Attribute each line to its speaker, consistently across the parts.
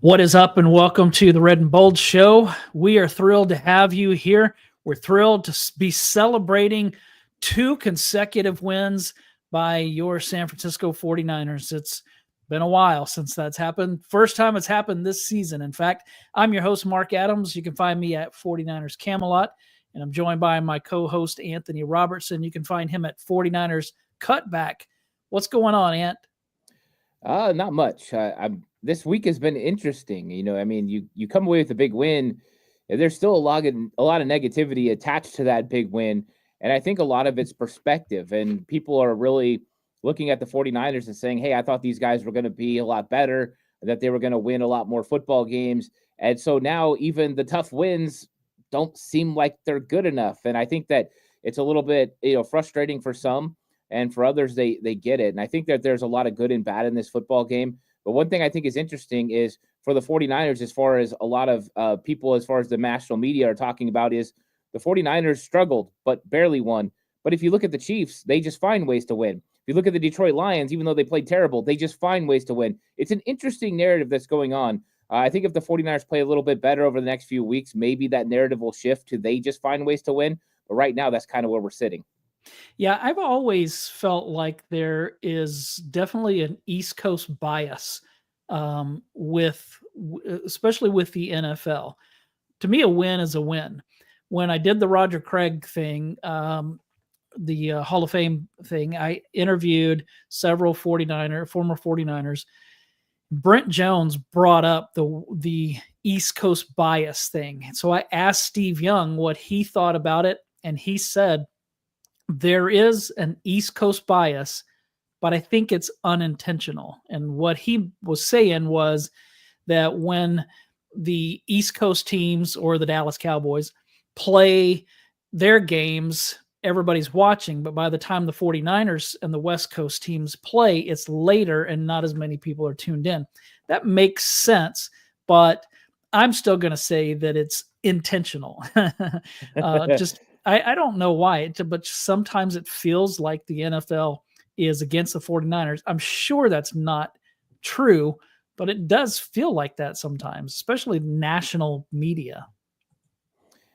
Speaker 1: What is up, and welcome to the Red and Bold Show. We are thrilled to have you here. We're thrilled to be celebrating 2 consecutive wins by your San Francisco 49ers. It's been a while since that's happened. First time it's happened this season. In fact, I'm your host, Marc Adams. You can find me at 49ers Camelot, and I'm joined by my co-host, Anthony Robertson. You can find him at 49ers Cutback. What's going on, Ant?
Speaker 2: Not much. This week has been interesting. You come away with a big win. And there's still a lot of negativity attached to that big win. And I think a lot of it's perspective. And people are really looking at the 49ers and saying, hey, I thought these guys were going to be a lot better, that they were going to win a lot more football games. And so now even the tough wins don't seem like they're good enough. And I think that it's a little bit, frustrating for some. And for others, they get it. And I think that there's a lot of good and bad in this football game. But one thing I think is interesting is for the 49ers, as far as a lot of people, as far as the national media are talking about, is the 49ers struggled, but barely won. But if you look at the Chiefs, they just find ways to win. If you look at the Detroit Lions, even though they played terrible, they just find ways to win. It's an interesting narrative that's going on. I think if the 49ers play a little bit better over the next few weeks, maybe that narrative will shift to they just find ways to win. But right now, that's kind of where we're sitting.
Speaker 1: Yeah, I've always felt like there is definitely an East Coast bias especially with the NFL. To me, a win is a win. When I did the Roger Craig thing, the Hall of Fame thing, I interviewed several former 49ers. Brent Jones brought up the East Coast bias thing. So I asked Steve Young what he thought about it, and he said, there is an East Coast bias, but I think it's unintentional. And what he was saying was that when the East Coast teams or the Dallas Cowboys play their games, everybody's watching. But by the time the 49ers and the West Coast teams play, it's later and not as many people are tuned in. That makes sense, but I'm still going to say that it's intentional. I don't know why, but sometimes it feels like the NFL is against the 49ers. I'm sure that's not true, but it does feel like that sometimes, especially national media.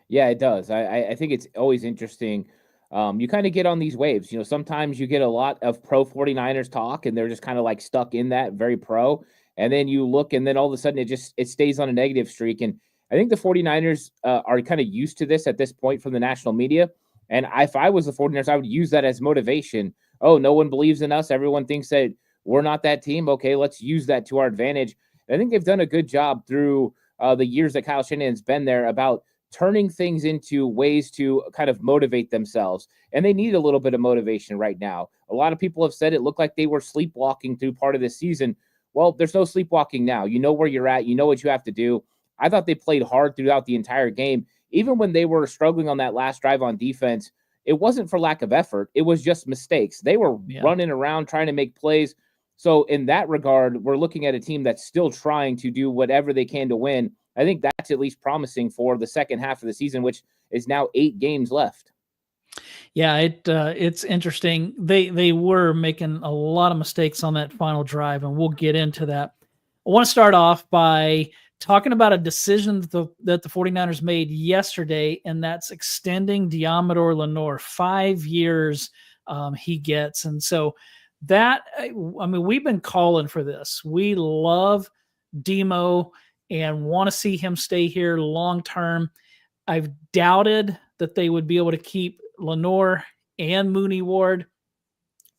Speaker 2: Yeah, it does. I think it's always interesting. You kind of get on these waves. Sometimes you get a lot of pro 49ers talk, and they're just kind of like stuck in that very pro. And then you look, and then all of a sudden it stays on a negative streak. And I think the 49ers are kind of used to this at this point from the national media. And if I was the 49ers, I would use that as motivation. Oh, no one believes in us. Everyone thinks that we're not that team. Okay, let's use that to our advantage. And I think they've done a good job through the years that Kyle Shanahan's been there about turning things into ways to kind of motivate themselves. And they need a little bit of motivation right now. A lot of people have said it looked like they were sleepwalking through part of this season. Well, there's no sleepwalking now. You know where you're at. You know what you have to do. I thought they played hard throughout the entire game. Even when they were struggling on that last drive on defense, it wasn't for lack of effort. It was just mistakes. They were running around trying to make plays. So in that regard, we're looking at a team that's still trying to do whatever they can to win. I think that's at least promising for the second half of the season, which is now 8 games left.
Speaker 1: Yeah, it's interesting. They were making a lot of mistakes on that final drive, and we'll get into that. I want to start off by talking about a decision that the 49ers made yesterday, and that's extending Deommodore Lenoir 5 years he gets. And so that, we've been calling for this. We love Demo and want to see him stay here long term. I've doubted that they would be able to keep Lenoir and Mooney Ward.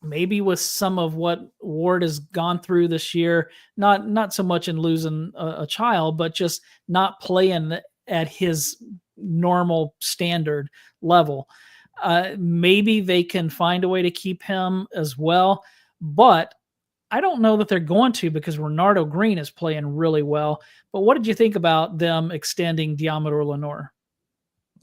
Speaker 1: Maybe with some of what Ward has gone through this year, not so much in losing a child, but just not playing at his normal standard level. Maybe they can find a way to keep him as well, but I don't know that they're going to, because Renardo Green is playing really well. But what did you think about them extending Deommodore Lenoir?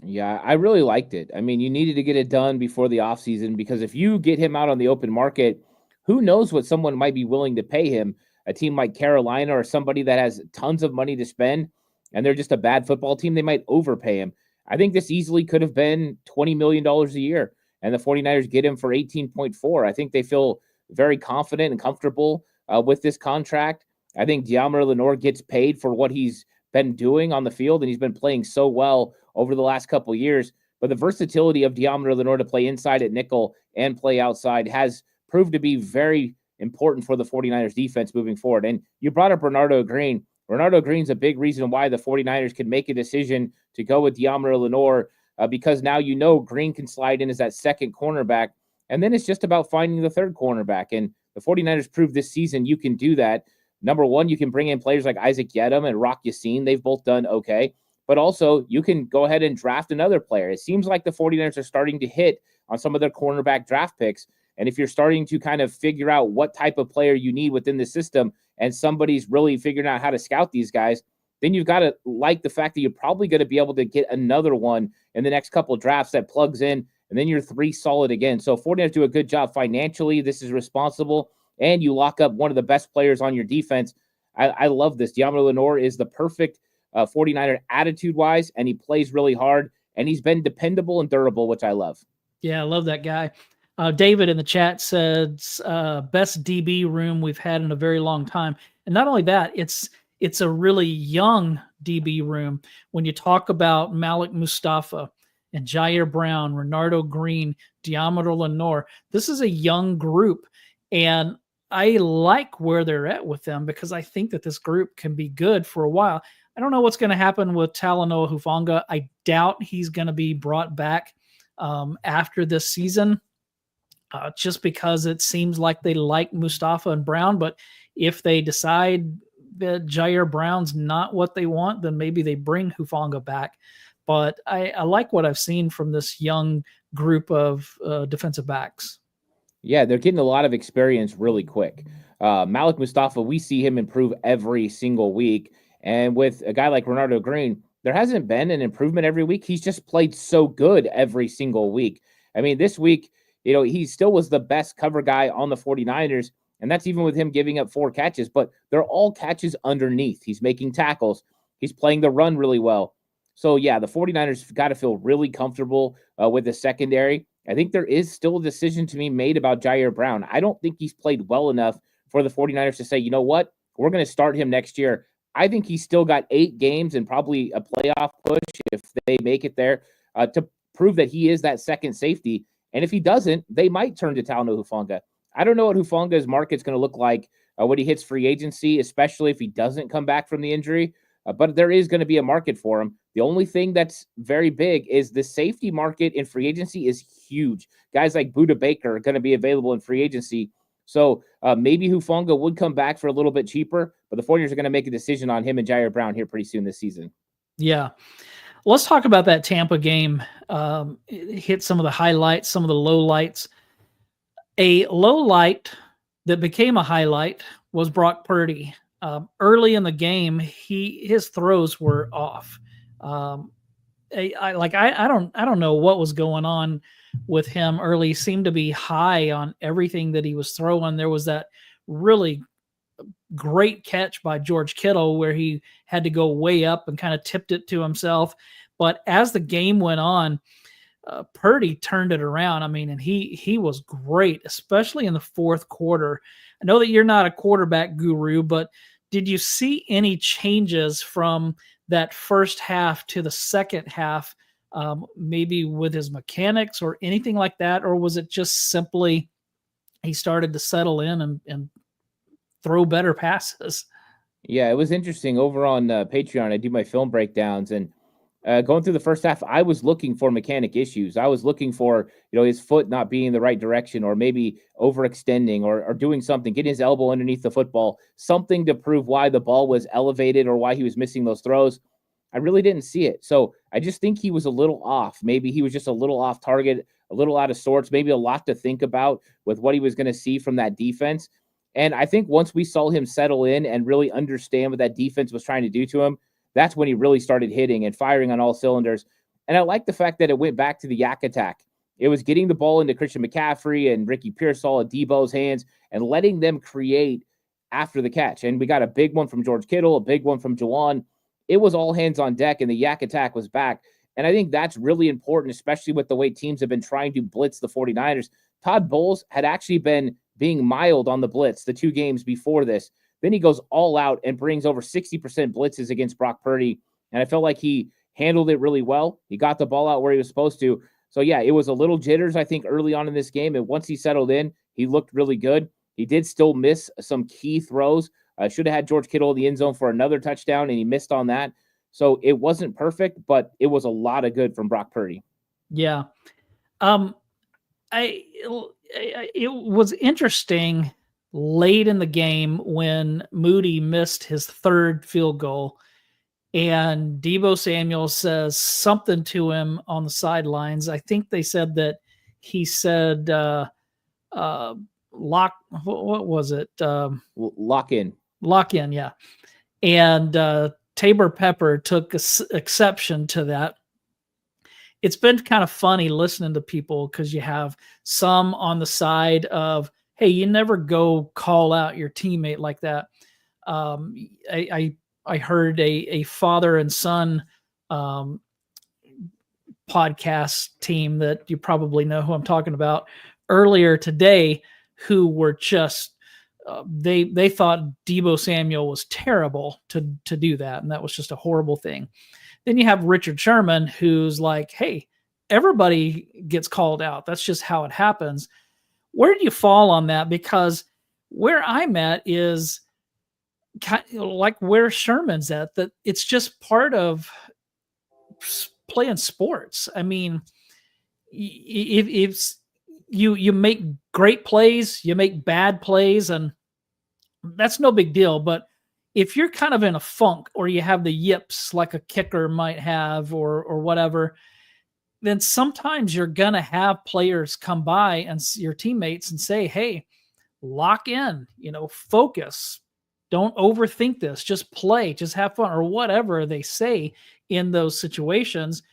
Speaker 2: Yeah, I really liked it. I mean, you needed to get it done before the offseason, because if you get him out on the open market, who knows what someone might be willing to pay him. A team like Carolina or somebody that has tons of money to spend, and they're just a bad football team, they might overpay him. I think this easily could have been $20 million a year, and the 49ers get him for 18.4. I think they feel very confident and comfortable with this contract. I think Deommodore Lenoir gets paid for what he's been doing on the field, and he's been playing so well over the last couple of years. But the versatility of Deommodore Lenoir to play inside at nickel and play outside has proved to be very important for the 49ers defense moving forward. And you brought up Renardo Green. Renardo Green's a big reason why the 49ers could make a decision to go with Deommodore Lenoir, because now Green can slide in as that second cornerback, and then it's just about finding the third cornerback. And the 49ers proved this season you can do that. Number one, you can bring in players like Isaac Yedem and Rock Yassin. They've both done okay. But also, you can go ahead and draft another player. It seems like the 49ers are starting to hit on some of their cornerback draft picks. And if you're starting to kind of figure out what type of player you need within the system, and somebody's really figuring out how to scout these guys, then you've got to like the fact that you're probably going to be able to get another one in the next couple of drafts that plugs in, and then you're three solid again. So 49ers do a good job financially. This is responsible, and you lock up one of the best players on your defense. I love this. Deommodore Lenoir is the perfect 49er attitude-wise, and he plays really hard, and he's been dependable and durable, which I love.
Speaker 1: Yeah, I love that guy. David in the chat says, best DB room we've had in a very long time. And not only that, it's a really young DB room. When you talk about Malik Mustafa and Jair Brown, Renardo Green, Deommodore Lenoir, this is a young group. And I like where they're at with them because I think that this group can be good for a while. I don't know what's going to happen with Talanoa Hufanga. I doubt he's going to be brought back after this season, just because it seems like they like Mustafa and Brown. But if they decide that Jair Brown's not what they want, then maybe they bring Hufanga back. But I like what I've seen from this young group of defensive backs.
Speaker 2: Yeah, they're getting a lot of experience really quick. Malik Mustafa, we see him improve every single week. And with a guy like Renardo Green, there hasn't been an improvement every week. He's just played so good every single week. I mean, this week, he still was the best cover guy on the 49ers, and that's even with him giving up 4 catches, but they're all catches underneath. He's making tackles. He's playing the run really well. So, yeah, the 49ers got to feel really comfortable with the secondary. I think there is still a decision to be made about Jair Brown. I don't think he's played well enough for the 49ers to say, you know what, we're going to start him next year. I think he's still got 8 games and probably a playoff push if they make it there to prove that he is that second safety. And if he doesn't, they might turn to Talanoa Hufanga. I don't know what Hufanga's market's going to look like when he hits free agency, especially if he doesn't come back from the injury. But there is going to be a market for him. The only thing that's very big is the safety market in free agency is huge. Guys like Budda Baker are going to be available in free agency. So maybe Hufanga would come back for a little bit cheaper, but the 49ers are going to make a decision on him and Jair Brown here pretty soon this season.
Speaker 1: Yeah. Let's talk about that Tampa game. Hit some of the highlights, some of the lowlights. A low light that became a highlight was Brock Purdy. Early in the game, his throws were off. I don't know what was going on with him early. He seemed to be high on everything that he was throwing. There was that really great catch by George Kittle where he had to go way up and kind of tipped it to himself. But as the game went on, Purdy turned it around. I mean, and he was great, especially in the fourth quarter. I know that you're not a quarterback guru, but did you see any changes from that first half to the second half, maybe with his mechanics or anything like that? Or was it just simply he started to settle in and throw better passes?
Speaker 2: Yeah, it was interesting. Over on Patreon, I do my film breakdowns, and going through the first half, I was looking for mechanic issues. I was looking for, his foot not being in the right direction, or maybe overextending or doing something, getting his elbow underneath the football, something to prove why the ball was elevated or why he was missing those throws. I really didn't see it. So I just think he was a little off. Maybe he was just a little off target, a little out of sorts, maybe a lot to think about with what he was going to see from that defense. And I think once we saw him settle in and really understand what that defense was trying to do to him, that's when he really started hitting and firing on all cylinders. And I like the fact that it went back to the yak attack. It was getting the ball into Christian McCaffrey and Ricky Pearsall and Debo's hands and letting them create after the catch. And we got a big one from George Kittle, a big one from Juwan. It was all hands on deck, and the yak attack was back. And I think that's really important, especially with the way teams have been trying to blitz the 49ers. Todd Bowles had actually been being mild on the blitz the 2 games before this. Then he goes all out and brings over 60% blitzes against Brock Purdy. And I felt like he handled it really well. He got the ball out where he was supposed to. So, yeah, it was a little jitters, I think, early on in this game. And once he settled in, he looked really good. He did still miss some key throws. Should have had George Kittle in the end zone for another touchdown, and he missed on that. So it wasn't perfect, but it was a lot of good from Brock Purdy.
Speaker 1: Yeah. It was interesting late in the game when Moody missed his third field goal, and Deebo Samuel says something to him on the sidelines. I think they said that he said, lock, what was it?
Speaker 2: Lock in.
Speaker 1: Lock in, yeah. And Tabor Pepper took exception to that. It's been kind of funny listening to people because you have some on the side of, hey, you never go call out your teammate like that. I heard a father and son podcast team that you probably know who I'm talking about earlier today, who were just they thought Deebo Samuel was terrible to do that, and that was just a horrible thing. Then you have Richard Sherman, who's like, hey, everybody gets called out. That's just how it happens. Where do you fall on that? Because where I'm at is kind of like where Sherman's at, that it's just part of playing sports. I mean, if you make great plays, you make bad plays, and that's no big deal. But if you're kind of in a funk or you have the yips like a kicker might have or whatever, then sometimes you're going to have players come by and your teammates and say, hey, lock in, focus. Don't overthink this. Just play, just have fun, or whatever they say in those situations.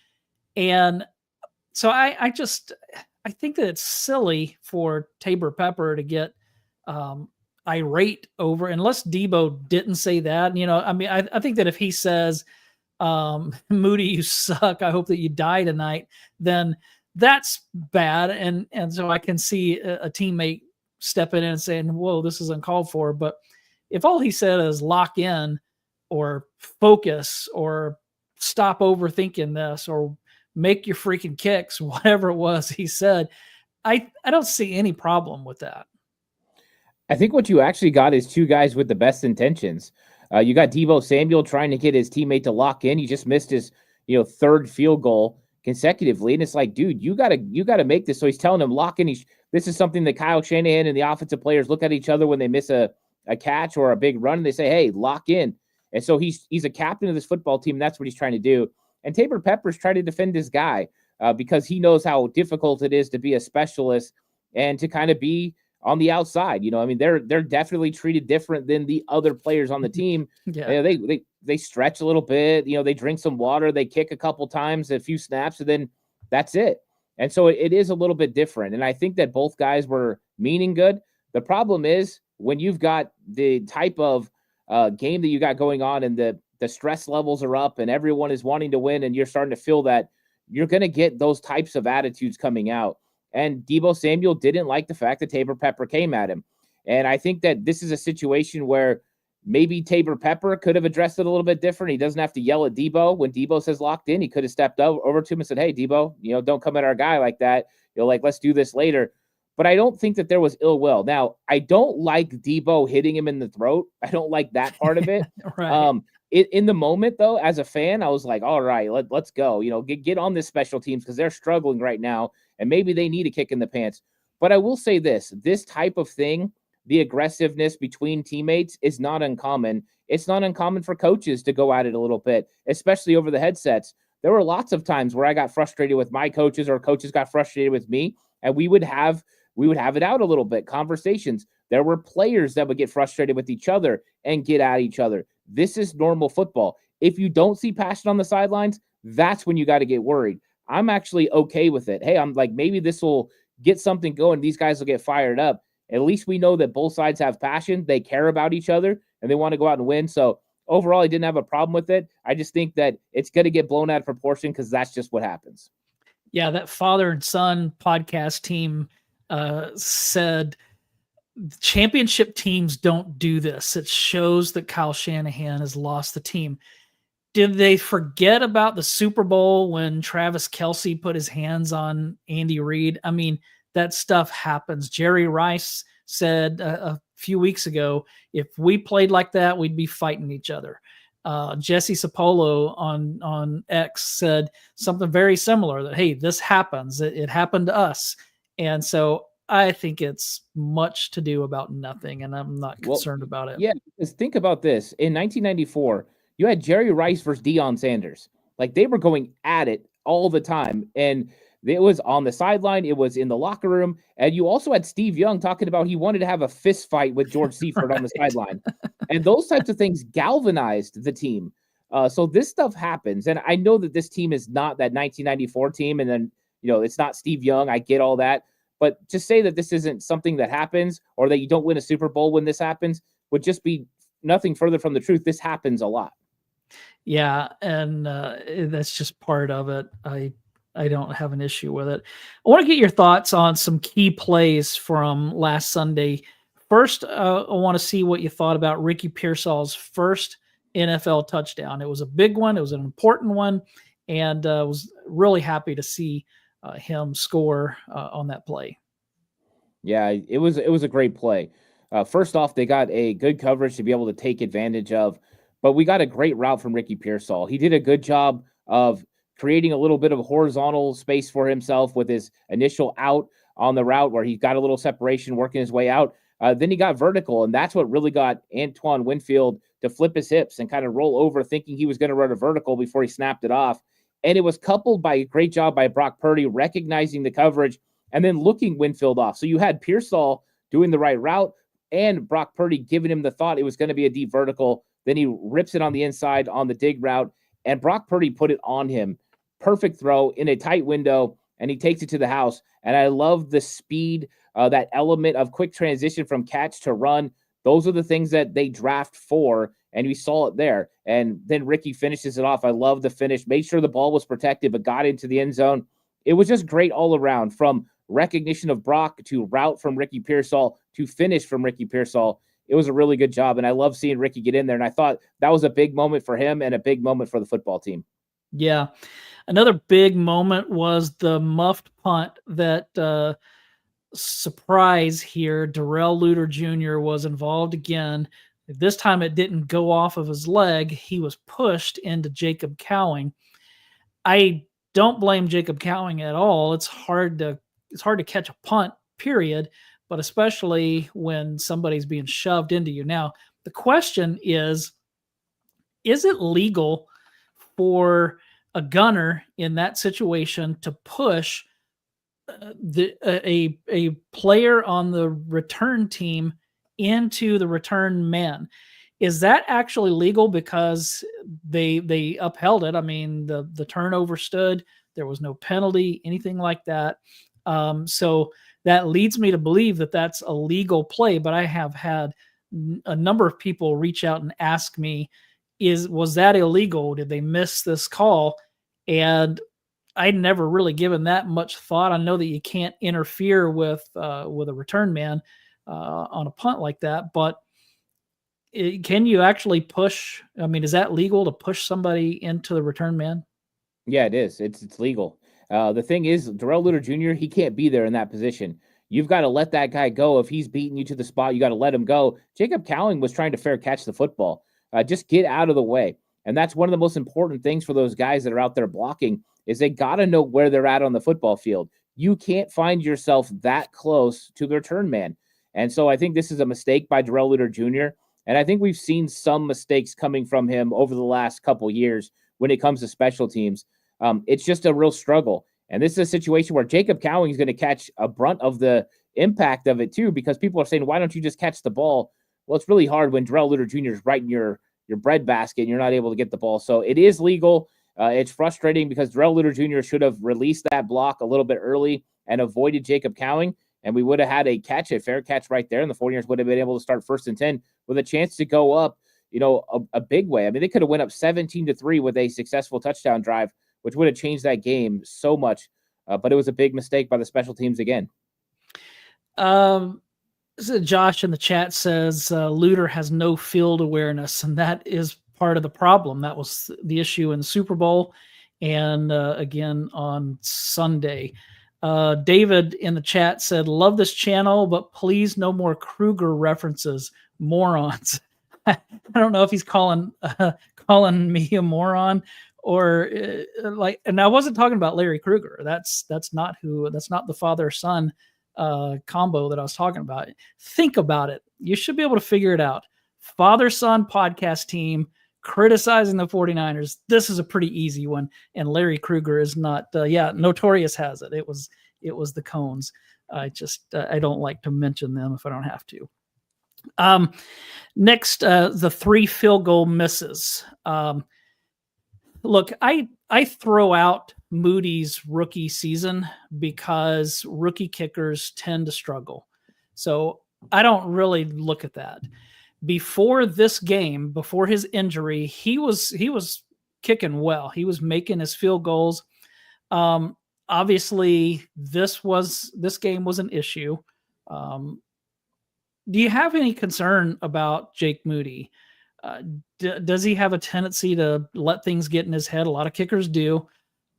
Speaker 1: And so I think that it's silly for Tabor Pepper to get irate over, unless Deebo didn't say that. I mean, I think that if he says, Moody, you suck, I hope that you die tonight, then that's bad. And so I can see a teammate stepping in and saying, whoa, this is uncalled for. But if all he said is lock in or focus or stop overthinking this or make your freaking kicks, whatever it was he said, I don't see any problem with that.
Speaker 2: I think what you actually got is two guys with the best intentions. You got Deebo Samuel trying to get his teammate to lock in. He just missed his, third field goal consecutively. And it's like, dude, you gotta make this. So he's telling him lock in. This is something that Kyle Shanahan and the offensive players look at each other when they miss a catch or a big run, and they say, hey, lock in. And so he's a captain of this football team. And that's what he's trying to do. And Tabor Pepper's trying to defend this guy because he knows how difficult it is to be a specialist and to kind of be on the outside. I mean, they're definitely treated different than the other players on the team.
Speaker 1: Yeah.
Speaker 2: They stretch a little bit, they drink some water, they kick a couple times, a few snaps, and then that's it. And so it is a little bit different. And I think that both guys were meaning good. The problem is when you've got the type of game that you got going on and the stress levels are up and everyone is wanting to win and you're starting to feel that, you're going to get those types of attitudes coming out. And Deebo Samuel didn't like the fact that Tabor Pepper came at him. And I think that this is a situation where maybe Tabor Pepper could have addressed it a little bit different. He doesn't have to yell at Deebo. When Deebo says locked in, he could have stepped over to him and said, hey, Deebo, don't come at our guy like that. Let's do this later. But I don't think that there was ill will. Now, I don't like Deebo hitting him in the throat. I don't like that part of it.
Speaker 1: Right.
Speaker 2: In the moment, though, as a fan, I was like, all right, let's go. Get on this special teams because they're struggling right now. And maybe they need a kick in the pants. But I will say this type of thing, the aggressiveness between teammates is not uncommon. It's not uncommon for coaches to go at it a little bit, especially over the headsets. There were lots of times where I got frustrated with my coaches or coaches got frustrated with me, and we would have it out a little bit, conversations. There were players that would get frustrated with each other and get at each other. This is normal football. If you don't see passion on the sidelines, that's when you got to get worried. I'm actually okay with it. Hey, I'm like, maybe this will get something going. These guys will get fired up. At least we know that both sides have passion. They care about each other and they want to go out and win. So overall, I didn't have a problem with it. I just think that it's going to get blown out of proportion because that's just what happens.
Speaker 1: Yeah, that father and son podcast team said championship teams don't do this. It shows that Kyle Shanahan has lost the team. Did they forget about the Super Bowl when Travis Kelce put his hands on Andy Reid? I mean, that stuff happens. Jerry Rice said a few weeks ago, if we played like that, we'd be fighting each other. Jesse Sapolo on X said something very similar, that, hey, this happens. It happened to us. And so I think it's much to do about nothing, and I'm not concerned about it.
Speaker 2: Yeah, because think about this. In 1994, you had Jerry Rice versus Deion Sanders. Like, they were going at it all the time. And it was on the sideline. It was in the locker room. And you also had Steve Young talking about he wanted to have a fist fight with George Seifert on the sideline. And those types of things galvanized the team. So this stuff happens. And I know that this team is not that 1994 team. And then, it's not Steve Young. I get all that. But to say that this isn't something that happens, or that you don't win a Super Bowl when this happens, would just be nothing further from the truth. This happens a lot.
Speaker 1: Yeah, and that's just part of it. I don't have an issue with it. I want to get your thoughts on some key plays from last Sunday. First, I want to see what you thought about Ricky Pearsall's first NFL touchdown. It was a big one. It was an important one, and was really happy to see him score on that play.
Speaker 2: Yeah, it was a great play. First off, they got a good coverage to be able to take advantage of, but we got a great route from Ricky Pearsall. He did a good job of creating a little bit of horizontal space for himself with his initial out on the route, where he got a little separation working his way out. Then he got vertical, and that's what really got Antoine Winfield to flip his hips and kind of roll over, thinking he was going to run a vertical before he snapped it off. And it was coupled by a great job by Brock Purdy recognizing the coverage and then looking Winfield off. So you had Pearsall doing the right route and Brock Purdy giving him the thought it was going to be a deep vertical. Then he rips it on the inside on the dig route, and Brock Purdy put it on him. Perfect throw in a tight window, and he takes it to the house. And I love the speed, that element of quick transition from catch to run. Those are the things that they draft for, and we saw it there. And then Ricky finishes it off. I love the finish. Made sure the ball was protected, but got into the end zone. It was just great all around, from recognition of Brock to route from Ricky Pearsall to finish from Ricky Pearsall. It was a really good job, and I love seeing Ricky get in there. And I thought that was a big moment for him and a big moment for the football team.
Speaker 1: Yeah. Another big moment was the muffed punt that surprise here. Darrell Luter Jr. was involved again. This time it didn't go off of his leg. He was pushed into Jacob Cowing. I don't blame Jacob Cowing at all. It's hard to catch a punt, period, but especially when somebody's being shoved into you. Now, the question is it legal for a gunner in that situation to push a player on the return team into the return man? Is that actually legal? Because they upheld it. I mean, the turnover stood. There was no penalty, anything like that. So that leads me to believe that that's a legal play. But I have had a number of people reach out and ask me, was that illegal? Did they miss this call? And I'd never really given that much thought. I know that you can't interfere with a return man on a punt like that, but can you actually push? I mean, is that legal to push somebody into the return man?
Speaker 2: Yeah, it is. It's legal. The thing is, Darrell Luter Jr., he can't be there in that position. You've got to let that guy go. If he's beating you to the spot, you got to let him go. Jacob Cowing was trying to fair catch the football. Just get out of the way. And that's one of the most important things for those guys that are out there blocking, is they got to know where they're at on the football field. You can't find yourself that close to the return man. And so I think this is a mistake by Darrell Luter Jr., and I think we've seen some mistakes coming from him over the last couple years when it comes to special teams. It's just a real struggle. And this is a situation where Jacob Cowing is going to catch a brunt of the impact of it too, because people are saying, why don't you just catch the ball? Well, it's really hard when Darrell Luter Jr. is right in your bread basket and you're not able to get the ball. So it is legal. It's frustrating because Darrell Luter Jr. should have released that block a little bit early and avoided Jacob Cowing, and we would have had a fair catch right there, and the 49ers would have been able to start 1st and 10 with a chance to go up, a big way. I mean, they could have went up 17-3 with a successful touchdown drive, which would have changed that game so much. But it was a big mistake by the special teams again.
Speaker 1: So Josh in the chat says Luter has no field awareness, and that is part of the problem. That was the issue in the Super Bowl and again on Sunday. David in the chat said, love this channel, but please no more Kruger references. Morons. I don't know if he's calling me a moron or like, and I wasn't talking about Larry Kruger. That's not the father son combo that I was talking about. Think about it. You should be able to figure it out. Father son podcast team criticizing the 49ers. This is a pretty easy one. And Larry Kruger is not, Notorious has it. It was the Cones. I don't like to mention them if I don't have to. Next, the 3 field goal misses. Look, I throw out Moody's rookie season because rookie kickers tend to struggle. So I don't really look at that. Before this game, before his injury, he was kicking well. He was making his field goals. Obviously, this game was an issue. Do you have any concern about Jake Moody? Does he have a tendency to let things get in his head? A lot of kickers do.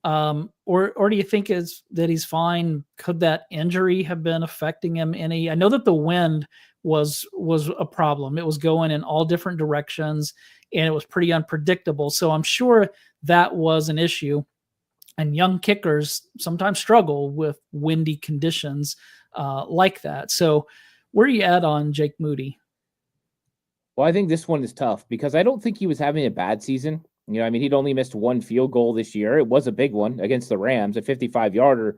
Speaker 1: Or do you think that he's fine? Could that injury have been affecting him any? I know that the wind was a problem. It was going in all different directions and it was pretty unpredictable. So I'm sure that was an issue. And young kickers sometimes struggle with windy conditions like that. So where are you at on Jake Moody?
Speaker 2: Well, I think this one is tough because I don't think he was having a bad season. He'd only missed 1 field goal this year. It was a big one against the Rams, a 55-yarder.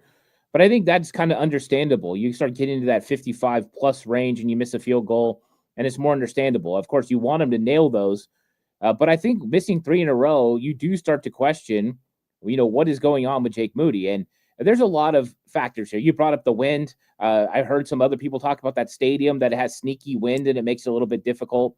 Speaker 2: But I think that's kind of understandable. You start getting into that 55-plus range and you miss a field goal, and it's more understandable. Of course, you want him to nail those. But I think missing 3 in a row, you do start to question, what is going on with Jake Moody? And there's a lot of factors here. You brought up the wind. I heard some other people talk about that stadium that has sneaky wind and it makes it a little bit difficult.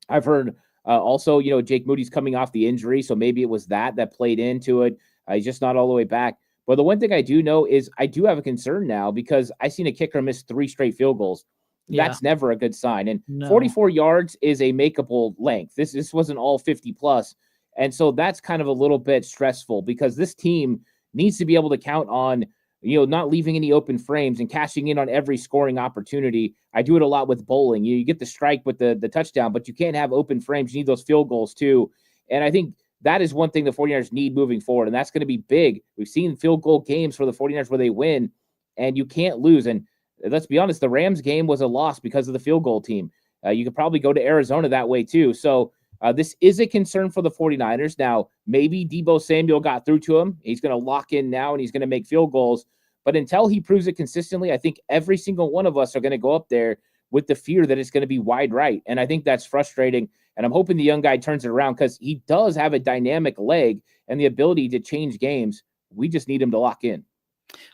Speaker 2: I've heard also, Jake Moody's coming off the injury, so maybe it was that played into it. He's just not all the way back. But the one thing I do know is I do have a concern now because I've seen a kicker miss 3 straight field goals. Yeah. That's never a good sign. And 44 yards is a makeable length. This wasn't all 50 plus. And so that's kind of a little bit stressful because this team needs to be able to count on, not leaving any open frames and cashing in on every scoring opportunity. I do it a lot with bowling. You get the strike with the touchdown, but you can't have open frames. You need those field goals too. And I think that is one thing the 49ers need moving forward, and that's going to be big. We've seen field goal games for the 49ers where they win, and you can't lose. And let's be honest, the Rams game was a loss because of the field goal team. You could probably go to Arizona that way too. So this is a concern for the 49ers. Now, maybe Deebo Samuel got through to him. He's going to lock in now, and he's going to make field goals. But until he proves it consistently, I think every single one of us are going to go up there with the fear that it's going to be wide right. And I think that's frustrating. And I'm hoping the young guy turns it around because he does have a dynamic leg and the ability to change games. We just need him to lock in.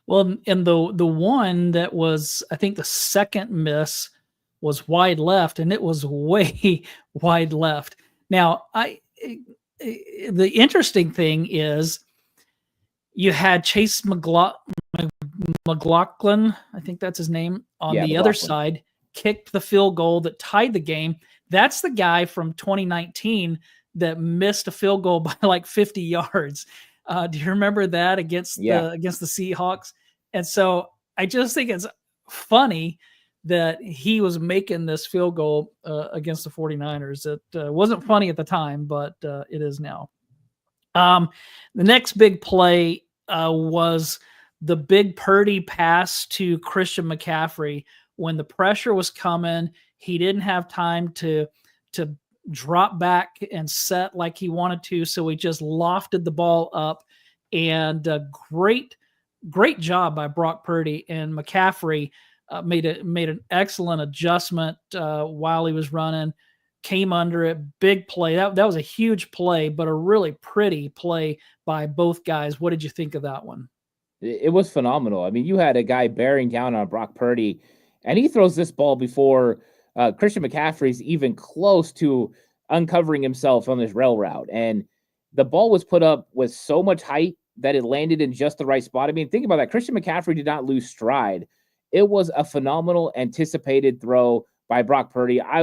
Speaker 1: Well, and the one that was, I think the second miss was wide left, and it was way wide left. Now, the interesting thing is you had Chase McLaughlin, I think that's his name, on the other side, kicked the field goal that tied the game. That's the guy from 2019 that missed a field goal by like 50 yards. Do you remember that against the Seahawks? And so I just think it's funny that he was making this field goal against the 49ers. It wasn't funny at the time, but it is now. The next big play was the big Purdy pass to Christian McCaffrey. When the pressure was coming, he didn't have time to drop back and set like he wanted to, so he just lofted the ball up. And great job by Brock Purdy, and McCaffrey made an excellent adjustment while he was running, came under it, big play. That was a huge play, but a really pretty play by both guys. What did you think of that one?
Speaker 2: It was phenomenal. I mean, you had a guy bearing down on Brock Purdy, and he throws this ball before Christian McCaffrey's even close to uncovering himself on this rail route. And the ball was put up with so much height that it landed in just the right spot. I mean, think about that. Christian McCaffrey did not lose stride. It was a phenomenal anticipated throw by Brock Purdy. I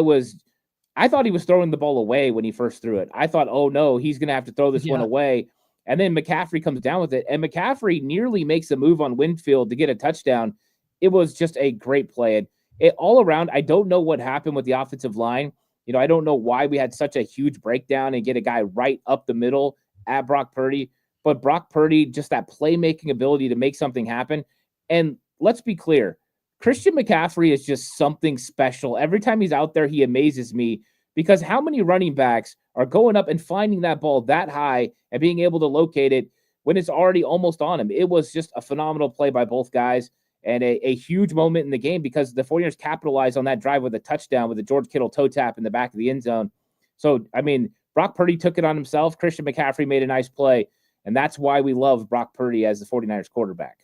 Speaker 2: thought he was throwing the ball away when he first threw it. I thought, oh no, he's going to have to throw this one
Speaker 1: Yeah.
Speaker 2: away. And then McCaffrey comes down with it, and McCaffrey nearly makes a move on Winfield to get a touchdown. It was just a great play. And all around, I don't know what happened with the offensive line. I don't know why we had such a huge breakdown and get a guy right up the middle at Brock Purdy. But Brock Purdy, just that playmaking ability to make something happen. And let's be clear, Christian McCaffrey is just something special. Every time he's out there, he amazes me, because how many running backs are going up and finding that ball that high and being able to locate it when it's already almost on him? It was just a phenomenal play by both guys, and a huge moment in the game, because the 49ers capitalized on that drive with a touchdown with a George Kittle toe tap in the back of the end zone. So, I mean, Brock Purdy took it on himself. Christian McCaffrey made a nice play, and that's why we love Brock Purdy as the 49ers quarterback.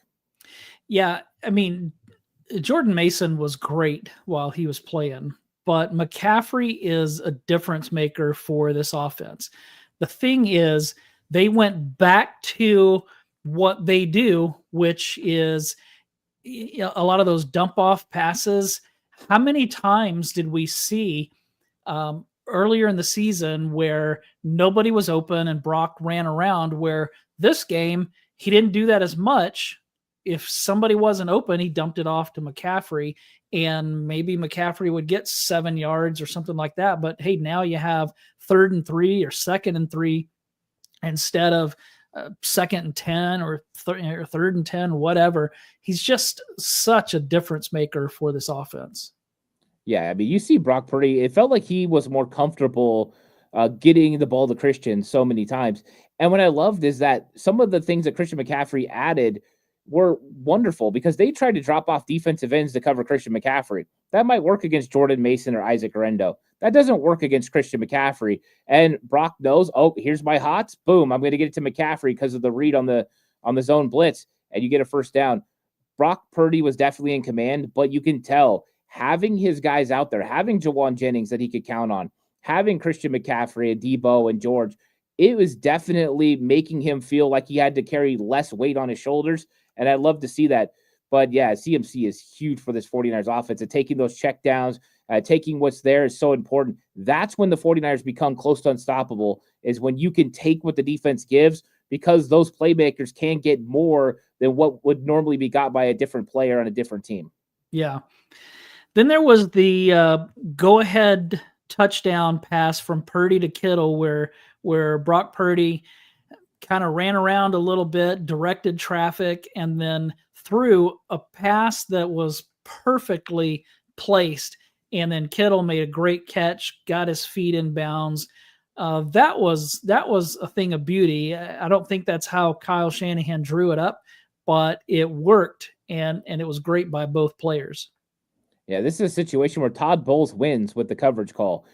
Speaker 1: Yeah, I mean, Jordan Mason was great while he was playing, but McCaffrey is a difference maker for this offense. The thing is, they went back to what they do, which is a lot of those dump off passes. How many times did we see earlier in the season where nobody was open and Brock ran around, where this game, he didn't do that as much. If somebody wasn't open, he dumped it off to McCaffrey, and maybe McCaffrey would get 7 yards or something like that. But hey, now you have 3rd and 3 or 2nd and 3 instead of 2nd and 10 or 3rd and 10, whatever. He's just such a difference maker for this offense.
Speaker 2: Yeah, I mean, you see Brock Purdy, it felt like he was more comfortable getting the ball to Christian so many times. And what I loved is that some of the things that Christian McCaffrey added were wonderful, because they tried to drop off defensive ends to cover Christian McCaffrey. That might work against Jordan Mason or Isaac Orendo. That doesn't work against Christian McCaffrey. And Brock knows, oh, here's my hots. Boom, I'm going to get it to McCaffrey because of the read on the zone blitz, and you get a first down. Brock Purdy was definitely in command, but you can tell having his guys out there, having Jawan Jennings that he could count on, having Christian McCaffrey and Debo and George, it was definitely making him feel like he had to carry less weight on his shoulders. And I love to see that. But yeah, CMC is huge for this 49ers offense, and taking those checkdowns, taking what's there is so important. That's when the 49ers become close to unstoppable, is when you can take what the defense gives, because those playmakers can get more than what would normally be got by a different player on a different team.
Speaker 1: Yeah. Then there was the go-ahead touchdown pass from Purdy to Kittle, where Brock Purdy kind of ran around a little bit, directed traffic, and then threw a pass that was perfectly placed. And then Kittle made a great catch, got his feet in bounds. That was a thing of beauty. I don't think that's how Kyle Shanahan drew it up, but it worked, and it was great by both players.
Speaker 2: Yeah, this is a situation where Todd Bowles wins with the coverage call.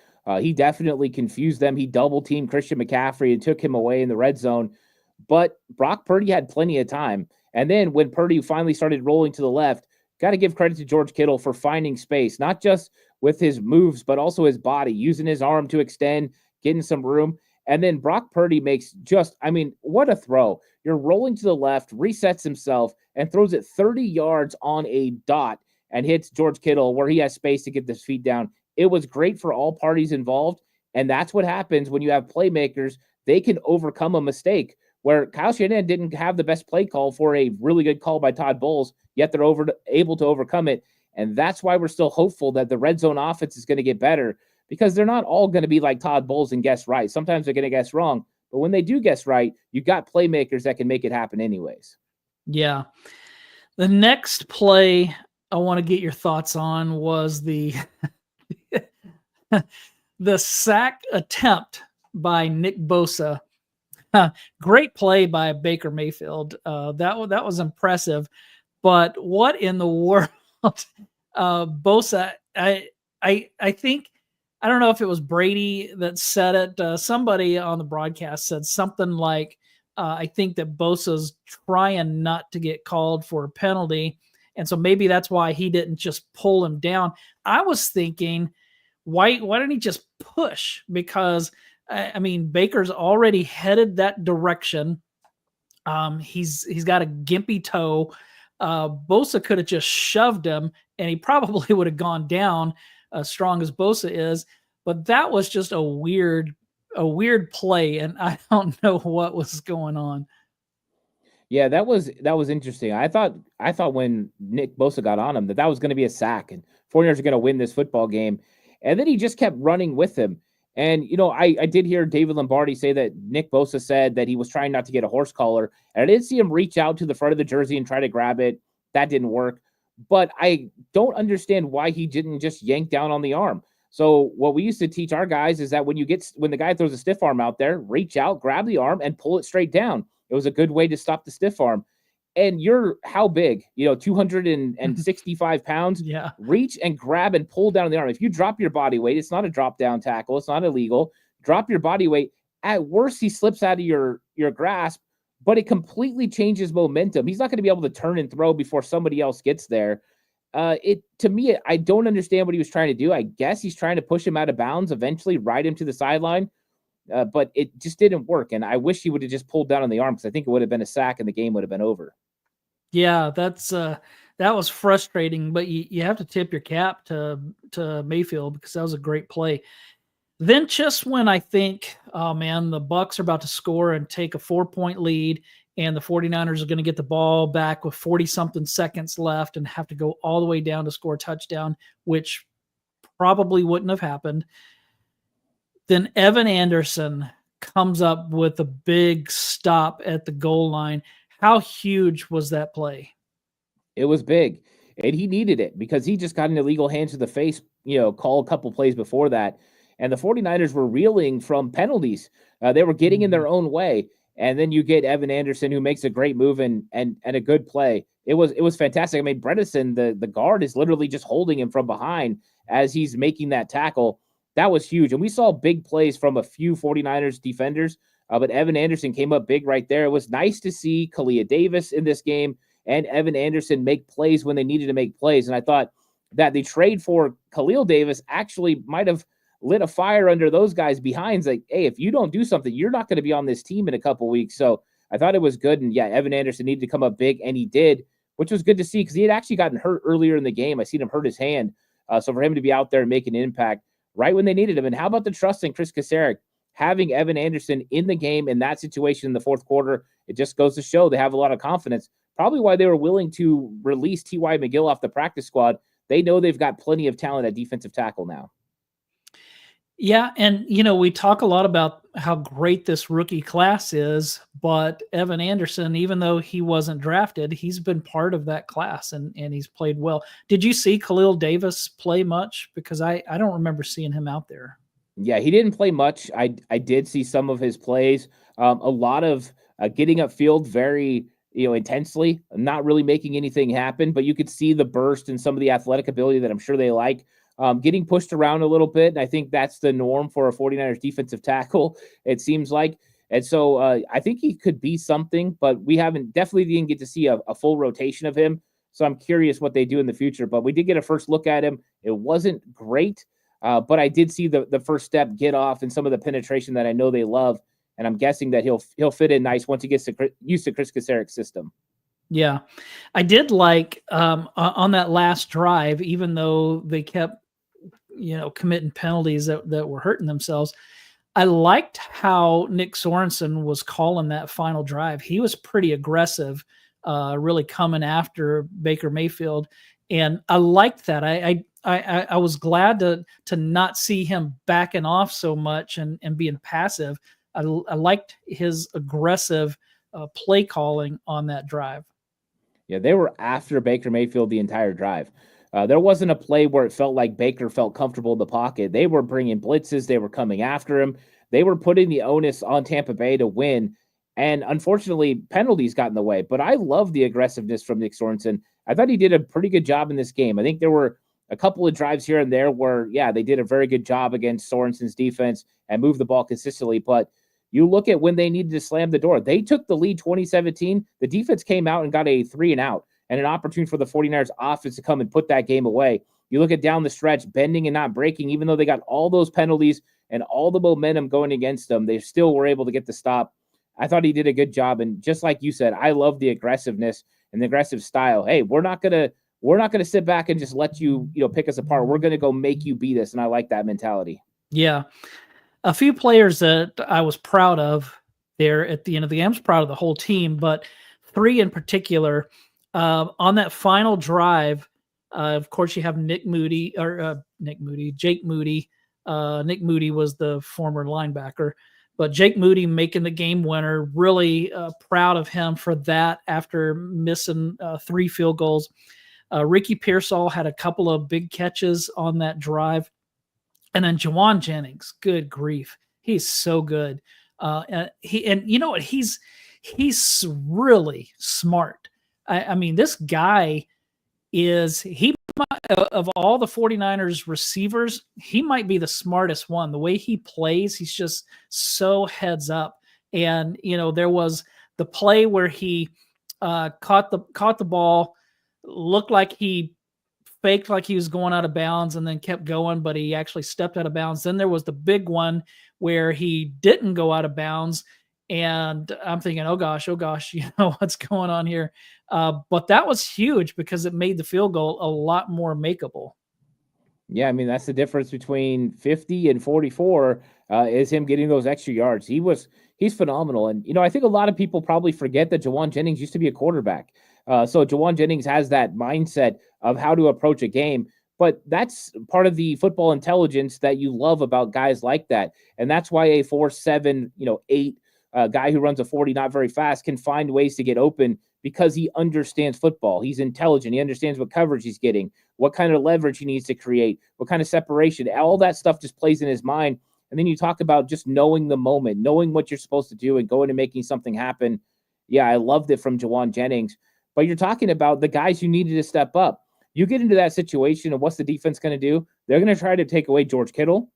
Speaker 2: He definitely confused them. He double-teamed Christian McCaffrey and took him away in the red zone. But Brock Purdy had plenty of time. And then when Purdy finally started rolling to the left, got to give credit to George Kittle for finding space, not just with his moves, but also his body, using his arm to extend, getting some room. And then Brock Purdy makes just, I mean, what a throw. You're rolling to the left, resets himself, and throws it 30 yards on a dot and hits George Kittle where he has space to get his feet down. It was great for all parties involved, and that's what happens when you have playmakers. They can overcome a mistake, where Kyle Shanahan didn't have the best play call for a really good call by Todd Bowles, yet they're able to overcome it. And that's why we're still hopeful that the red zone offense is going to get better, because they're not all going to be like Todd Bowles and guess right. Sometimes they're going to guess wrong, but when they do guess right, you've got playmakers that can make it happen anyways.
Speaker 1: Yeah. The next play I want to get your thoughts on was the the sack attempt by Nick Bosa. Great play by Baker Mayfield. That was impressive. But what in the world, Bosa? I think, I don't know if it was Brady that said it. Somebody on the broadcast said something like, I think that Bosa's trying not to get called for a penalty. And so maybe that's why he didn't just pull him down. I was thinking, why didn't he just push? Because, I mean, Baker's already headed that direction. He's got a gimpy toe. Bosa could have just shoved him, and he probably would have gone down, as strong as Bosa is. But that was just a weird play, and I don't know what was going on.
Speaker 2: Yeah, that was interesting. I thought when Nick Bosa got on him that was going to be a sack and 49ers are going to win this football game. And then he just kept running with him. And I did hear David Lombardi say that Nick Bosa said that he was trying not to get a horse collar. And I did see him reach out to the front of the jersey and try to grab it. That didn't work. But I don't understand why he didn't just yank down on the arm. So what we used to teach our guys is that when the guy throws a stiff arm out there, reach out, grab the arm, and pull it straight down. It was a good way to stop the stiff arm. And you're how big? 265 pounds.
Speaker 1: Yeah.
Speaker 2: Reach and grab and pull down the arm. If you drop your body weight, it's not a drop down tackle. It's not illegal. Drop your body weight. At worst, he slips out of your grasp, but it completely changes momentum. He's not going to be able to turn and throw before somebody else gets there. To me, I don't understand what he was trying to do. I guess he's trying to push him out of bounds, eventually ride him to the sideline. But it just didn't work. And I wish he would have just pulled down on the arm because I think it would have been a sack and the game would have been over.
Speaker 1: Yeah, that was frustrating, but you have to tip your cap to Mayfield because that was a great play. Then just when I think, oh man, the Bucs are about to score and take a 4-point lead, and the 49ers are going to get the ball back with 40-something seconds left and have to go all the way down to score a touchdown, which probably wouldn't have happened. Then Evan Anderson comes up with a big stop at the goal line. How huge was that play?
Speaker 2: It was big, and he needed it because he just got an illegal hand to the face, call a couple plays before that. And the 49ers were reeling from penalties. They were getting in their own way. And then you get Evan Anderson, who makes a great move and a good play. It was fantastic. I mean, Bredesen, the guard, is literally just holding him from behind as he's making that tackle. That was huge. And we saw big plays from a few 49ers defenders, but Evan Anderson came up big right there. It was nice to see Kalia Davis in this game and Evan Anderson make plays when they needed to make plays. And I thought that the trade for Khalil Davis actually might have lit a fire under those guys behind. Like, hey, if you don't do something, you're not going to be on this team in a couple weeks. So I thought it was good. And yeah, Evan Anderson needed to come up big, and he did, which was good to see because he had actually gotten hurt earlier in the game. I seen him hurt his hand. So for him to be out there and making an impact right when they needed him. And how about the trust in Chris Kasarik? Having Evan Anderson in the game in that situation in the fourth quarter, it just goes to show they have a lot of confidence. Probably why they were willing to release T.Y. McGill off the practice squad. They know they've got plenty of talent at defensive tackle now.
Speaker 1: Yeah, and we talk a lot about how great this rookie class is, but Evan Anderson, even though he wasn't drafted, he's been part of that class and he's played well. Did you see Khalil Davis play much? Because I don't remember seeing him out there.
Speaker 2: Yeah, he didn't play much. I did see some of his plays. A lot of getting upfield very intensely, not really making anything happen, but you could see the burst and some of the athletic ability that I'm sure they like. Getting pushed around a little bit, and I think that's the norm for a 49ers defensive tackle, it seems like. And so I think he could be something, but we definitely didn't get to see a full rotation of him. So I'm curious what they do in the future. But we did get a first look at him. It wasn't great, but I did see the first step get off and some of the penetration that I know they love. And I'm guessing that he'll fit in nice once he gets used to Chris Kasarik's system.
Speaker 1: Yeah, I did like on that last drive, even though they kept committing penalties that were hurting themselves. I liked how Nick Sorensen was calling that final drive. He was pretty aggressive, really coming after Baker Mayfield, and I liked that. I was glad to not see him backing off so much and being passive. I liked his aggressive play calling on that drive.
Speaker 2: Yeah, they were after Baker Mayfield the entire drive. There wasn't a play where it felt like Baker felt comfortable in the pocket. They were bringing blitzes. They were coming after him. They were putting the onus on Tampa Bay to win. And unfortunately, penalties got in the way. But I love the aggressiveness from Nick Sorensen. I thought he did a pretty good job in this game. I think there were a couple of drives here and there where, yeah, they did a very good job against Sorensen's defense and moved the ball consistently. But you look at when they needed to slam the door. They took the lead 2017. The defense came out and got a 3-and-out. And an opportunity for the 49ers offense to come and put that game away. You look at down the stretch, bending and not breaking, even though they got all those penalties and all the momentum going against them, they still were able to get the stop. I thought he did a good job. And just like you said, I love the aggressiveness. and the aggressive style. Hey, we're not gonna sit back and just let you, pick us apart. We're gonna go make you beat us. And I like that mentality.
Speaker 1: Yeah. A few players that I was proud of there at the end of the game. I was proud of the whole team, but 3 in particular, on that final drive. Of course, you have Jake Moody. Nick Moody was the former linebacker, but Jake Moody making the game winner. Really proud of him for that after missing 3 field goals. Ricky Pearsall had a couple of big catches on that drive. And then Juwan Jennings, good grief. He's so good. And you know what? He's really smart. I mean, this guy of all the 49ers receivers, he might be the smartest one. The way he plays, he's just so heads up. And, there was the play where he caught the ball, looked like he faked like he was going out of bounds and then kept going, but he actually stepped out of bounds. Then there was the big one where he didn't go out of bounds. And I'm thinking, oh gosh, what's going on here? But that was huge because it made the field goal a lot more makeable.
Speaker 2: Yeah, I mean, that's the difference between 50 and 44 is him getting those extra yards. He's phenomenal. And, I think a lot of people probably forget that Juwan Jennings used to be a quarterback. So Juwan Jennings has that mindset of how to approach a game. But that's part of the football intelligence that you love about guys like that. And that's why a 4.7, 8 guy who runs a 40 not very fast can find ways to get open because he understands football. He's intelligent. He understands what coverage he's getting, what kind of leverage he needs to create, what kind of separation. All that stuff just plays in his mind. And then you talk about just knowing the moment, knowing what you're supposed to do and going and making something happen. Yeah, I loved it from Juwan Jennings. But you're talking about the guys you needed to step up. You get into that situation, and what's the defense going to do? They're going to try to take away George Kittle,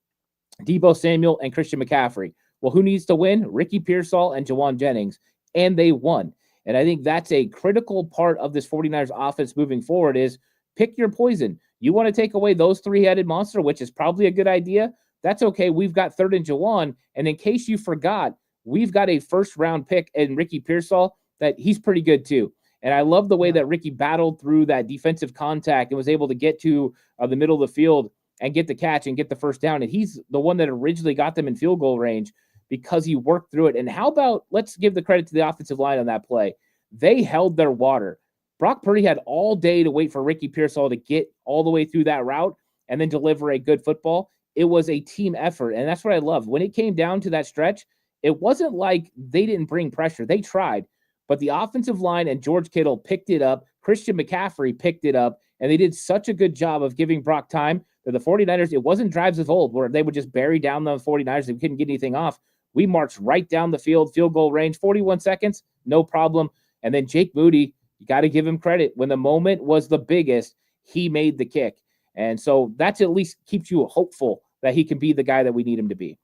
Speaker 2: Deebo Samuel, and Christian McCaffrey. Well, who needs to win? Ricky Pearsall and Juwan Jennings, and they won. And I think that's a critical part of this 49ers offense moving forward is pick your poison. You want to take away those 3-headed monster, which is probably a good idea. That's okay. We've got 3rd and Juwan. And in case you forgot, we've got a first-round pick in Ricky Pearsall that he's pretty good too. And I love the way that Ricky battled through that defensive contact and was able to get to the middle of the field and get the catch and get the first down. And he's the one that originally got them in field goal range because he worked through it. And how about, let's give the credit to the offensive line on that play. They held their water. Brock Purdy had all day to wait for Ricky Pearsall to get all the way through that route and then deliver a good football. It was a team effort. And that's what I love. When it came down to that stretch, it wasn't like they didn't bring pressure. They tried. But the offensive line and George Kittle picked it up. Christian McCaffrey picked it up. And they did such a good job of giving Brock time that the 49ers, it wasn't drives of old where they would just bury down the 49ers. They couldn't get anything off. We marched right down the field, field goal range, 41 seconds, no problem. And then Jake Moody, you got to give him credit. When the moment was the biggest, he made the kick. And so that's at least keeps you hopeful that he can be the guy that we need him to be.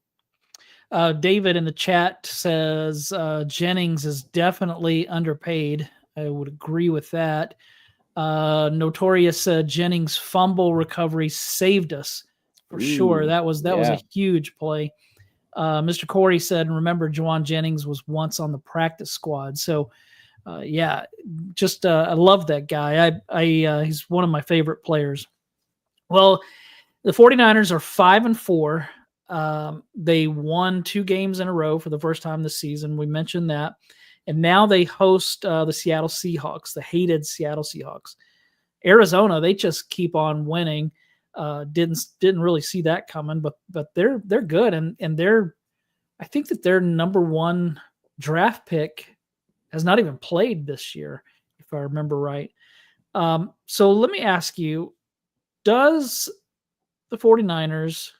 Speaker 1: David in the chat says Jennings is definitely underpaid. I would agree with that. Notorious Jennings fumble recovery saved us for sure. That was a huge play. Mr. Corey said, remember, Juwan Jennings was once on the practice squad. So, I love that guy. He's one of my favorite players. Well, the 49ers are 5-4. They won 2 games in a row for the first time this season. We mentioned that. And now they host the Seattle Seahawks, the hated Seattle Seahawks. Arizona, they just keep on winning. Didn't really see that coming, but they're good. And I think that their number 1 draft pick has not even played this year, if I remember right. So let me ask you, do the 49ers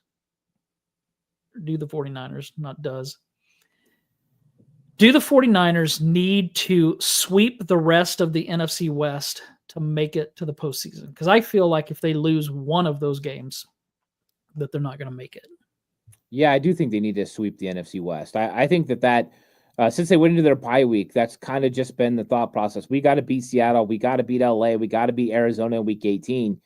Speaker 1: need to sweep the rest of the NFC West to make it to the postseason? Because I feel like if they lose one of those games, that they're not going to make it.
Speaker 2: Yeah, I do think they need to sweep the NFC West. I think that since they went into their bye week, that's kind of just been the thought process. We got to beat Seattle. We got to beat LA. We got to beat Arizona in week 18.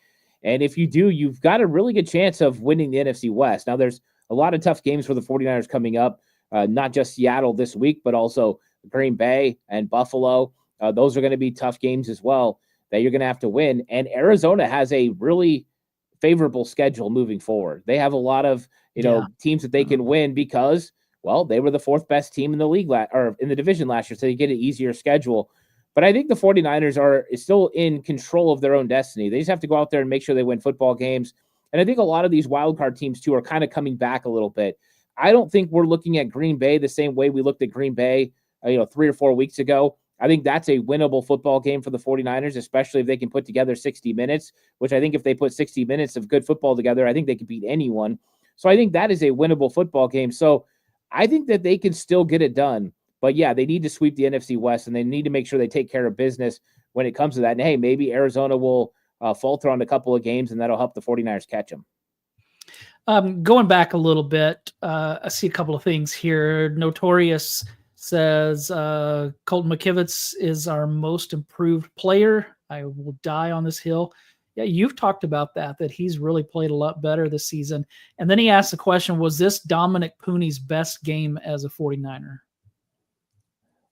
Speaker 2: And if you do, you've got a really good chance of winning the NFC West. Now, there's a lot of tough games for the 49ers coming up, not just Seattle this week, but also Green Bay and Buffalo. those are going to be tough games as well that you're going to have to win. And Arizona has a really favorable schedule moving forward. They have a lot of, teams that they can win because, well, they were the fourth best team in the league or in the division last year. So you get an easier schedule. But I think the 49ers are still in control of their own destiny. They just have to go out there and make sure they win football games. And I think a lot of these wildcard teams, too, are kind of coming back a little bit. I don't think we're looking at Green Bay the same way we looked at Green Bay, 3 or 4 weeks ago. I think that's a winnable football game for the 49ers, especially if they can put together 60 minutes, which I think if they put 60 minutes of good football together, I think they can beat anyone. So I think that is a winnable football game. So I think that they can still get it done. But, yeah, they need to sweep the NFC West, and they need to make sure they take care of business when it comes to that. And, hey, maybe Arizona will falter on a couple of games, and that'll help the 49ers catch them.
Speaker 1: Going back a little bit, I see a couple of things here. Notorious says Colton McKivitz is our most improved player. I will die on this hill. Yeah, you've talked about that he's really played a lot better this season. And then he asked the question, was this Dominic Pooney's best game as a 49er?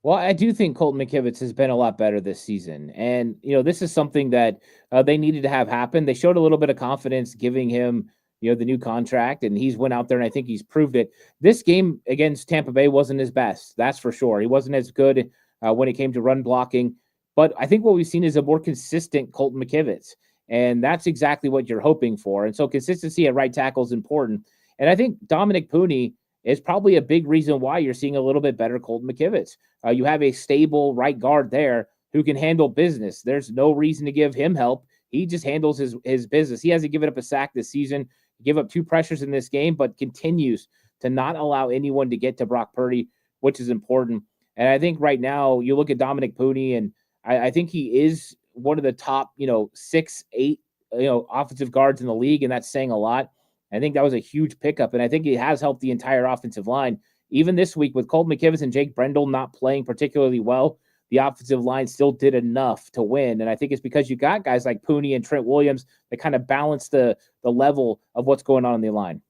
Speaker 2: Well, I do think Colton McKivitz has been a lot better this season. And, this is something that they needed to have happen. They showed a little bit of confidence giving him, the new contract, and he's went out there and I think he's proved it. This game against Tampa Bay wasn't his best. That's for sure. He wasn't as good when it came to run blocking. But I think what we've seen is a more consistent Colton McKivitz. And that's exactly what you're hoping for. And so consistency at right tackle is important. And I think Dominic Pooney is probably a big reason why you're seeing a little bit better Colton McKivitz. You have a stable right guard there who can handle business. There's no reason to give him help. He just handles his business. He hasn't given up a sack this season, give up 2 pressures in this game, but continues to not allow anyone to get to Brock Purdy, which is important. And I think right now you look at Dominic Pooney, and I think he is one of the top, 6, 8, offensive guards in the league, and that's saying a lot. I think that was a huge pickup, and I think it has helped the entire offensive line. Even this week with Colton McKivitz and Jake Brendel not playing particularly well, the offensive line still did enough to win. And I think it's because you got guys like Pooney and Trent Williams that kind of balance the level of what's going on the line.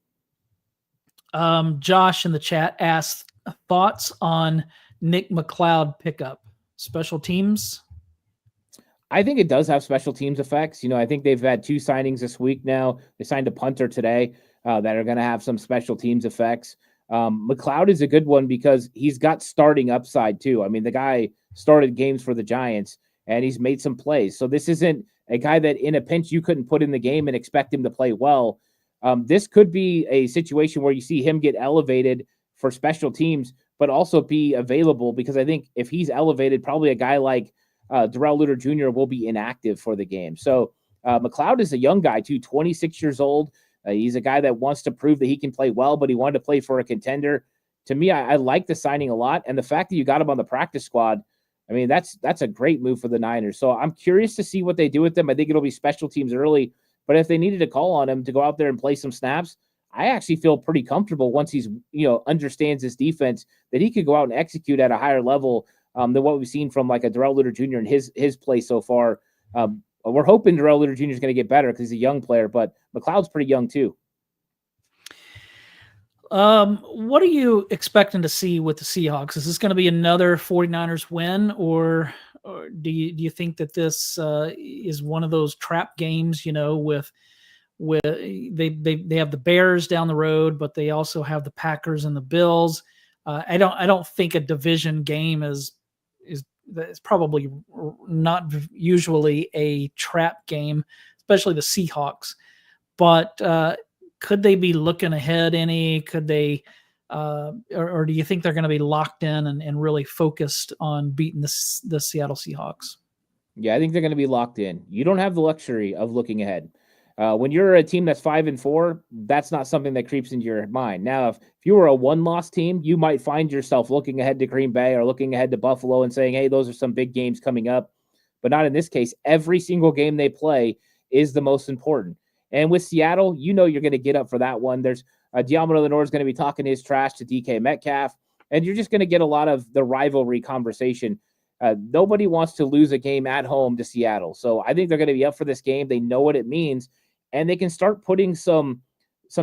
Speaker 1: Josh in the chat asked thoughts on Nick McLeod pickup. Special teams?
Speaker 2: I think it does have special teams effects. I think they've had 2 signings this week now. They signed a punter today that are going to have some special teams effects. McLeod is a good one because he's got starting upside too. I mean, the guy started games for the Giants and he's made some plays. So this isn't a guy that in a pinch you couldn't put in the game and expect him to play well. This could be a situation where you see him get elevated for special teams, but also be available, because I think if he's elevated, probably a guy like Darrell Luter Jr. will be inactive for the game. So McLeod is a young guy too, 26 years old. He's a guy that wants to prove that he can play well, but he wanted to play for a contender. To me, I like the signing a lot. And the fact that you got him on the practice squad, I mean, that's a great move for the Niners. So I'm curious to see what they do with them. I think it'll be special teams early, but if they needed to call on him to go out there and play some snaps, I actually feel pretty comfortable once he's, understands his defense, that he could go out and execute at a higher level than what we've seen from like a Darrell Luter Jr. in his play so far. We're hoping Darrell Luter Jr. is going to get better because he's a young player, but McLeod's pretty young too.
Speaker 1: What are you expecting to see with the Seahawks? Is this going to be another 49ers win, or do you think that this is one of those trap games, with they have the Bears down the road, but they also have the Packers and the Bills. I don't think a division game is probably not usually a trap game, especially the Seahawks. But could they be looking ahead any? Could they, or do you think they're going to be locked in and really focused on beating the Seattle Seahawks?
Speaker 2: Yeah, I think they're going to be locked in. You don't have the luxury of looking ahead. When you're a team that's 5-4, that's not something that creeps into your mind. Now, if you were a 1-loss team, you might find yourself looking ahead to Green Bay or looking ahead to Buffalo and saying, hey, those are some big games coming up. But not in this case. Every single game they play is the most important. And with Seattle, you're going to get up for that one. There's Diamond Lenore is going to be talking his trash to DK Metcalf, and you're just going to get a lot of the rivalry conversation. Nobody wants to lose a game at home to Seattle. So I think they're going to be up for this game. They know what it means. And they can start putting some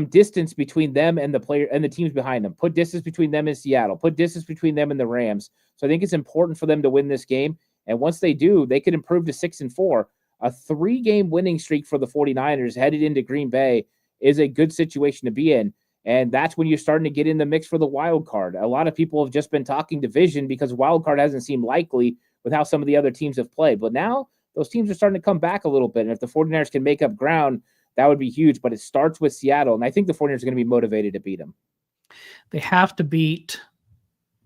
Speaker 2: distance between them and the player and the teams behind them. Put distance between them and Seattle. Put distance between them and the Rams. So I think it's important for them to win this game. And once they do, they could improve to 6-4. A 3-game winning streak for the 49ers headed into Green Bay is a good situation to be in. And that's when you're starting to get in the mix for the wild card. A lot of people have just been talking division because wild card hasn't seemed likely with how some of the other teams have played. But now those teams are starting to come back a little bit. And if the 49ers can make up ground, that would be huge. But it starts with Seattle. And I think the 49ers are going to be motivated to beat them.
Speaker 1: They have to beat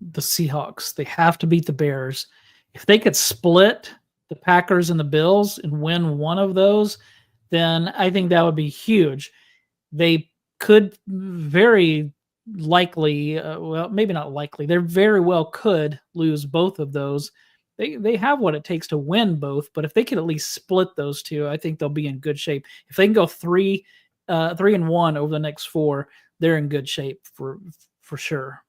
Speaker 1: the Seahawks. They have to beat the Bears. If they could split the Packers and the Bills and win one of those, then I think that would be huge. They could very likely, well, maybe not likely, they very well could lose both of those. They have what it takes to win both, but if they could at least split those two, I think they'll be in good shape. If they can go 3-1 over the next 4, they're in good shape for sure.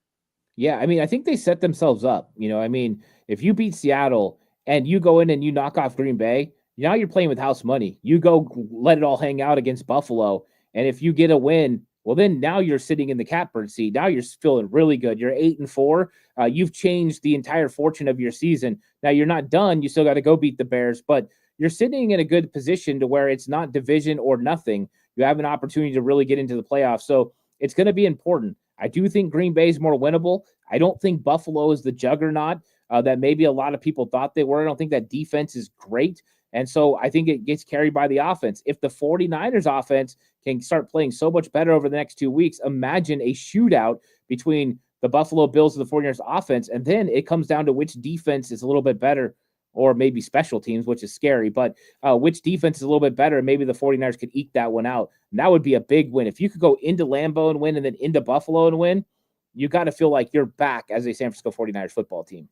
Speaker 2: Yeah, I mean, I think they set themselves up. I mean, if you beat Seattle and you go in and you knock off Green Bay, now you're playing with house money. You go let it all hang out against Buffalo. And if you get a win, well, then now you're sitting in the catbird seat. Now you're feeling really good. You're 8-4. You've changed the entire fortune of your season. Now you're not done. You still got to go beat the Bears, but you're sitting in a good position to where it's not division or nothing. You have an opportunity to really get into the playoffs. So it's going to be important. I do think Green Bay is more winnable. I don't think Buffalo is the juggernaut that maybe a lot of people thought they were. I don't think that defense is great. And so I think it gets carried by the offense. If the 49ers offense can start playing so much better over the next 2 weeks, imagine a shootout between the Buffalo Bills and the 49ers offense. And then it comes down to which defense is a little bit better, or maybe special teams, which is scary, but which defense is a little bit better. And maybe the 49ers could eke that one out. And that would be a big win. If you could go into Lambeau and win and then into Buffalo and win, you got to feel like you're back as a San Francisco 49ers football team.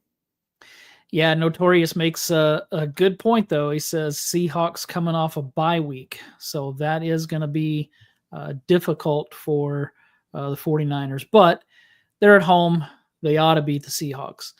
Speaker 1: Yeah, Notorious makes a good point, though. He says Seahawks coming off a bye week. So that is going to be difficult for the 49ers. But they're at home. They ought to beat the Seahawks.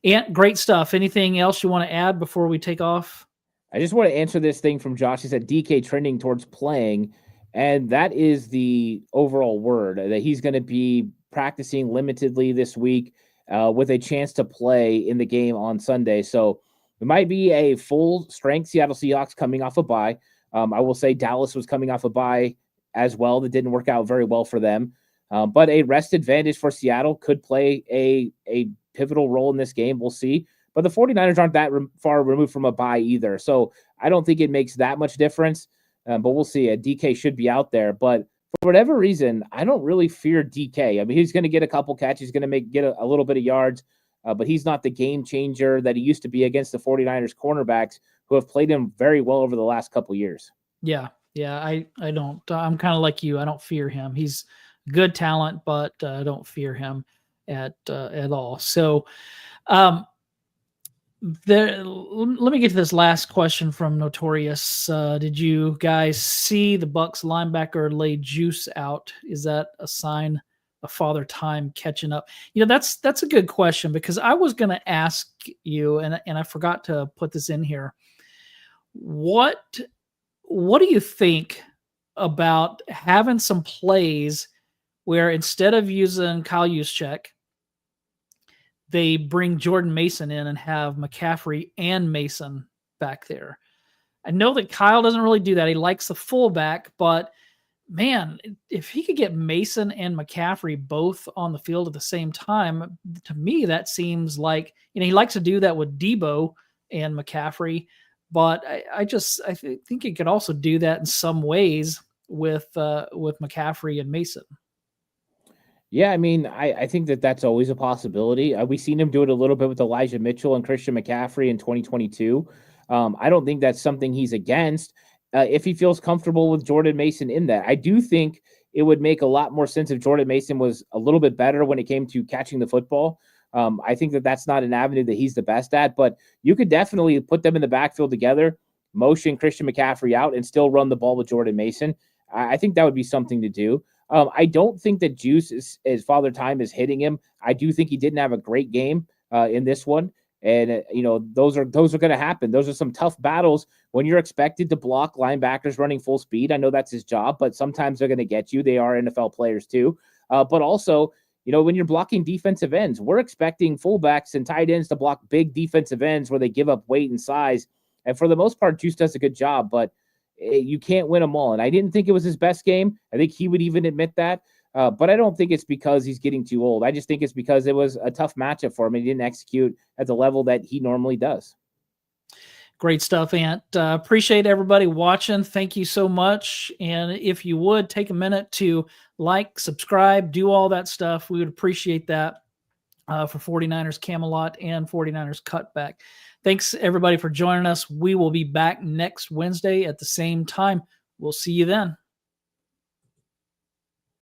Speaker 1: And great stuff. Anything else you want to add before we take off?
Speaker 2: I just want to answer this thing from Josh. He said DK trending towards playing. And that is the overall word, that he's going to be practicing limitedly this week. With a chance to play in the game on Sunday. So it might be a full strength Seattle Seahawks coming off a bye. I will say Dallas was coming off a bye as well. That didn't work out very well for them. But a rest advantage for Seattle could play a pivotal role in this game. We'll see. But the 49ers aren't that far removed from a bye either. So I don't think it makes that much difference. But we'll see. A DK should be out there. But for whatever reason, I don't really fear DK. I mean, he's going to get a couple catches. He's going to get a little bit of yards, but he's not the game changer that he used to be against the 49ers cornerbacks who have played him very well over the last couple years.
Speaker 1: Yeah. I don't. I'm kind of like you. I don't fear him. He's good talent, but I don't fear him at all. So, let me get to this last question from Notorious. Did you guys see the Bucs linebacker lay Juice out? Is that a sign of Father Time catching up? That's a good question, because I was going to ask you, and I forgot to put this in here. What do you think about having some plays where instead of using Kyle Juszczyk, they bring Jordan Mason in and have McCaffrey and Mason back there? I know that Kyle doesn't really do that. He likes the fullback, but man, if he could get Mason and McCaffrey both on the field at the same time, to me, that seems like, he likes to do that with Debo and McCaffrey, but I think he could also do that in some ways with McCaffrey and Mason.
Speaker 2: Yeah, I mean, I think that's always a possibility. We've seen him do it a little bit with Elijah Mitchell and Christian McCaffrey in 2022. I don't think that's something he's against if he feels comfortable with Jordan Mason in that. I do think it would make a lot more sense if Jordan Mason was a little bit better when it came to catching the football. I think that's not an avenue that he's the best at, but you could definitely put them in the backfield together, motion Christian McCaffrey out, and still run the ball with Jordan Mason. I think that would be something to do. I don't think that Juice is Father Time is hitting him. I do think he didn't have a great game in this one. And, those are going to happen. Those are some tough battles when you're expected to block linebackers running full speed. I know that's his job, but sometimes they're going to get you. They are NFL players too. But also, when you're blocking defensive ends, we're expecting fullbacks and tight ends to block big defensive ends where they give up weight and size. And for the most part, Juice does a good job, but you can't win them all. And I didn't think it was his best game. I think he would even admit that. But I don't think it's because he's getting too old. I just think it's because it was a tough matchup for him. He didn't execute at the level that he normally does.
Speaker 1: Great stuff, Ant. Appreciate everybody watching. Thank you so much. And if you would take a minute to like, subscribe, do all that stuff, we would appreciate that for 49ers Camelot and 49ers Cutback. Thanks, everybody, for joining us. We will be back next Wednesday at the same time. We'll see you then.